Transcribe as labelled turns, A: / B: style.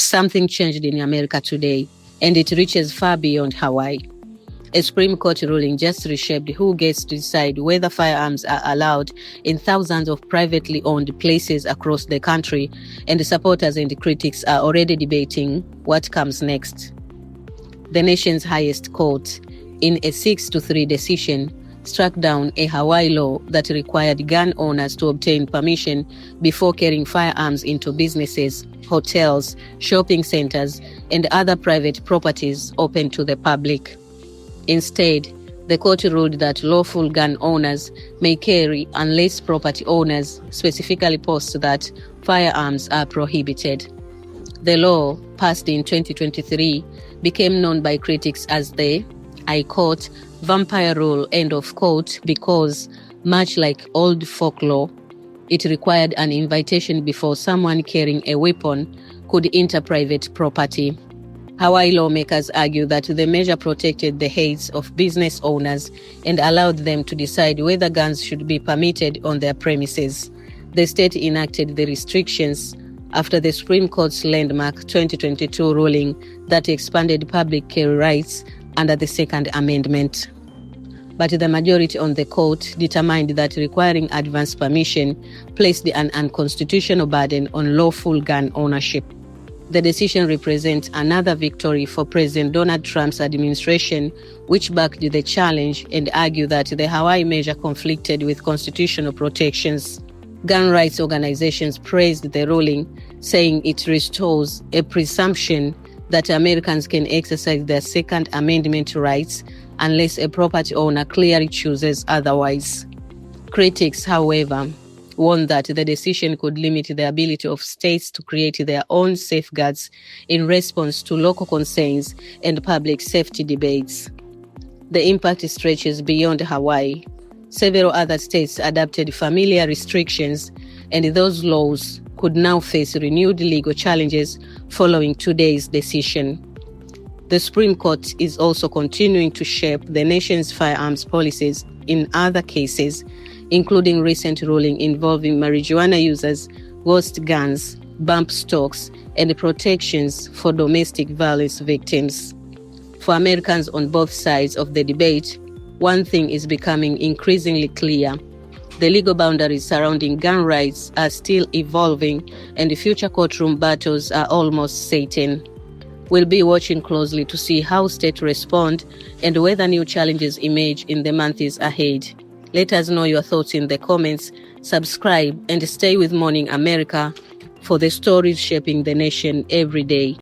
A: Something changed in America today, and it reaches far beyond Hawaii. A Supreme Court ruling just reshaped who gets to decide whether firearms are allowed in thousands of privately owned places across the country, and the supporters and the critics are already debating what comes next. The nation's highest court, in a 6-3 decision, struck down a Hawaii law that required gun owners to obtain permission before carrying firearms into businesses, hotels, shopping centers, and other private properties open to the public. Instead, the court ruled that lawful gun owners may carry unless property owners specifically post that firearms are prohibited. The law, passed in 2023, became known by critics as the, I quote, vampire rule, end of quote, because, much like old folklore, it required an invitation before someone carrying a weapon could enter private property. Hawaii lawmakers argue that the measure protected the heads of business owners and allowed them to decide whether guns should be permitted on their premises. The state enacted the restrictions after the Supreme Court's landmark 2022 ruling that expanded public carry rights under the Second Amendment. But the majority on the court determined that requiring advance permission placed an unconstitutional burden on lawful gun ownership. The decision represents another victory for President Donald Trump's administration, which backed the challenge and argued that the Hawaii measure conflicted with constitutional protections. Gun rights organizations praised the ruling, saying it restores a presumption that Americans can exercise their Second Amendment rights unless a property owner clearly chooses otherwise. Critics, however, warned that the decision could limit the ability of states to create their own safeguards in response to local concerns and public safety debates. The impact stretches beyond Hawaii. Several other states adopted familiar restrictions, and those laws could now face renewed legal challenges following today's decision. The Supreme Court is also continuing to shape the nation's firearms policies in other cases, including recent ruling involving marijuana users, ghost guns, bump stocks, and protections for domestic violence victims. For Americans on both sides of the debate, one thing is becoming increasingly clear. The legal boundaries surrounding gun rights are still evolving, and the future courtroom battles are almost certain. We'll be watching closely to see how states respond and whether new challenges emerge in the months ahead. Let us know your thoughts in the comments, subscribe, and stay with Morning America for the stories shaping the nation every day.